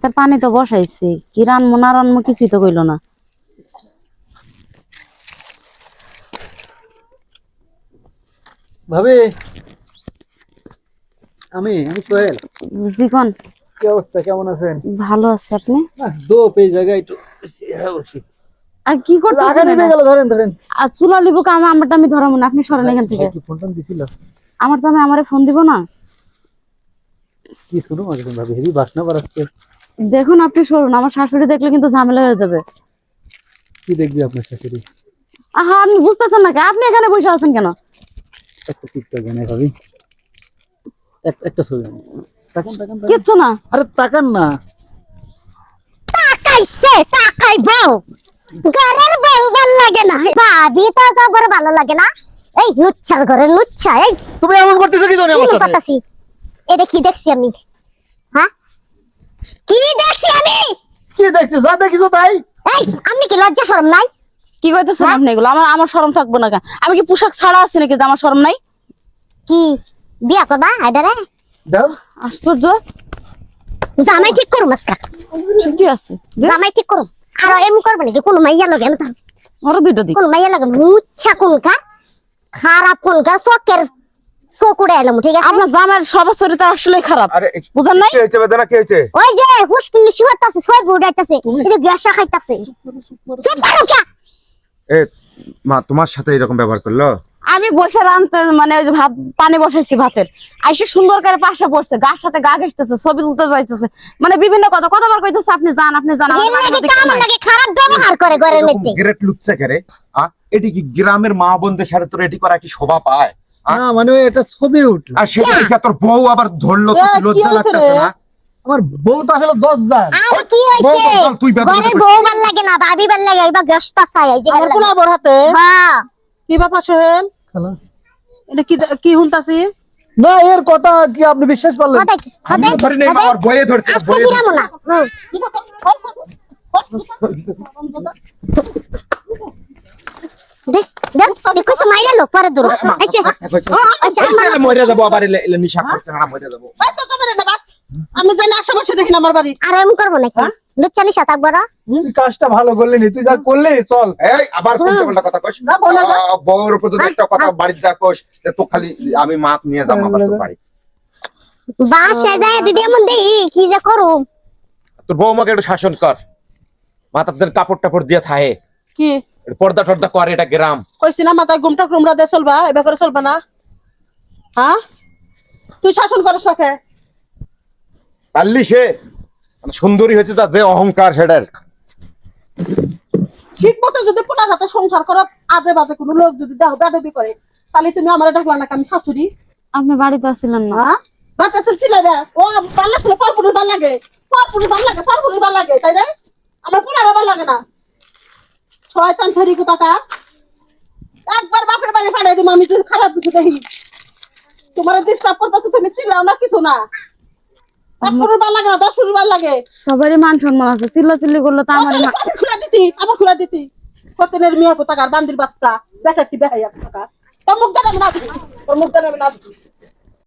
ভাতের পানি তো বসাইছি, কি রানমু না রানমু কিছুই তো কইলো না। ভাবি আমি সোহেল। জীবন কি অবস্থা, কেমন আছেন? ভালো আছে, আপনি? দোপ এই জায়গায় একটু আর কি করতেছেন? গেল, ধরেন ধরেন। আর চুলা লিবুক আমারটা আমি ধরাবো না, আপনি সরেন এখান থেকে। কি ফোন টোন দিছিল? আমার জামাই আমারে ফোন দিব না। কি শুনো মাঝে ভাবি হেবি বাসনা বাড়াচ্ছে। দেখুন আপনি সরুন, আমার শাশুড়ি দেখলে কিন্তু ঝামেলা হয়ে যাবে। কি দেখবি আপনার শাশুড়ি? আহা, আপনি বুঝতেছেন না, আপনি এখানে বসে আছেন কেন? একটা টিকটক জানে ভাবি, একটা ছবি আনি। তাকান তাকান তাকান। কিচ্ছু না। আরে তাকান না। তাকাইছে তাকাইবো ঘরের বউ ভাল লাগে না, ভাবি তো তোর ভালো লাগে না। এই লুচ্ছার ঘরে লুচ্ছা, এই তুমি এমন করতেছো কি জানি আমার সাথে? কথাছি এটা কি দেখছি আমি? হ্যাঁ কি দেখছি আমি? কি দেখছিস? যা দেখিস তাই। এই আপনি কি লজ্জা শরম নাই? কি কইতেছেন আপনি এগুলো? আমার শরম থাকবো না কেন? আমি কি পোশাক ছাড়া আছি নাকি যে আমার শরম নাই? কি বিয়া করবা আইডারে? যাও। আশ্চর্য। জামাই ঠিক করুম আজকা, ঠিকই আছে, জামাই ঠিক করুম। আর এমন করবো নাকি কোন মাইয়া লগে? আমি তার আরো দুইটা দিক। কোন মাইয়া লগে লুচ্ছা কোনকা খারাপ কোনকা চোখের চোখ উড়ে এলাম, ঠিক আছে? আপনার জামাইয়ের স্বভাব চরিত্র আসলে খারাপ, আরে বুঝেন নাই? কি হয়েছে বেদনা, কি হয়েছে? ওই যে হুস্কি মিশি হইতাছে, ছয় বুড়াইতাছে, এটা গ্যাসা খাইতাছে। চুপ করো কে? এ মা তোমার সাথে এরকম ব্যবহার করলো? আমি বসে রানতে মানে ওই যে ভাত পানি বসাইছি ভাতের, আইসে সুন্দর করে পাশে পড়ছে, গার সাথে গা ঘেঁষতেছে, ছবি তুলতে যাইতেছে, মানে বিভিন্ন কথা কতবার কইতেছে আপনি যান আপনি যান। আমার এর বাড়ির লাগে মধ্যে কাম কেউ নাই। লাগে খারাপ ব্যবহার করে ঘরের মধ্যে। গ্রেট লুচ্চা করে এটি কি গ্রামের মা বোনদের সাথে তোর এটি করা কি শোভা পায়? না মানে এটা ছবি উঠলো। আর সেটা দেখে তোর বউ আবার ধরলো, তো কি লজ্জা লাগতেছে না? আমার বউ তো আসলে 10 জন। আর কি হইছে? বল, তুই বেদনা ঘরের করছিস। বউ ভাল লাগে না, ভাবি ভাল লাগে, এবার গ্যাসটা চাই এই যে ভাল লাগে। বড় হাতে হ্যাঁ কি ব্যাপার সোহেল? খালা। এটা কি কি হুনতাছি? না এর কথা কি আপনি বিশ্বাস করলেন? কথা কি আমি কথা ধরি নাই, মা আমার বইয়ে ধরছে, আজকে বইয়ে ফিরামু না। দেখ দেখ দেখো মাইরা লোক পরে দূর আইছে আচ্ছা আমার মরে যাবো আবার, এলে নিশা করছে না, মরে যাবো। এই তো তোমার না বাত আমি জানি আশেপাশে দেখি না আমার বাড়ি। আর এমন করব নাকি? লুচ্চানি সাতাক বড় তুই কাজটা ভালো করলি নি, তুই যা করলি চল। এই আবার কোনটা কোনটা কথা কইস? না, বলো না। বউর উপর যদি একটা কথা বাড়িতে যা কইস, তো খালি আমি মাপ নিয়ে যাবো আবার তোর বাড়ি। বাসায় যায় দিদি এমন দেই কি যে করুম। তোর বউমাকে একটু শাসন কর, মাথার কাপড় টাপড় দিয়ে থাহে, কি পর্দা টর্দা করে, এটা গ্রাম। কইছি না মাথায় ঘুমটা ক্রমরা দিয়ে চলবা, এবার করে চলবা না? হ্যাঁ তুই শাসন করস সকে? পারলি সে মানে সুন্দরী হয়েছে, তার যে অহংকার সেটার। ঠিক মতো যদি পোলার হাতে সংসার করো, আজে বাজে কোনো লোক যদি দেহ বেদবি করে, তাহলে তুমি আমার ডাকলা না আমি শাশুড়ি? আপনি বাড়িতে আসছিলেন না? হ্যাঁ বাচ্চা ছিল রে, ও ভাল লাগছিল, পরপুরি ভাল লাগে, পরপুরি ভাল লাগে, পরপুরি ভাল লাগে, তাই রে? আমার পোলারে ভাল লাগে না। শয়তান ছেড়ি কোথাকা, একবার বাপের বাড়ি পাঠাই দিব আমি, যদি খারাপ কিছু দেখি। তোমার ডিস্টার্ব করতেছে, তুমি চিল্লাও না কিছু না। 1 পুরি ভাল লাগে না, 10 পুরি ভাল লাগে। সবারই মান সম্মান আছে, চিল্লাচিল্লি করলে তো আমারই আবার খুলে দিতি, আবার খুলে দিতি। কতনের মিয়া কোথাকার বান্দির বাচ্চা, দেখাচ্ছি দেখাই এক টাকা। তোর মুখ দেখাবে না, তোর মুখ দেখাবে না।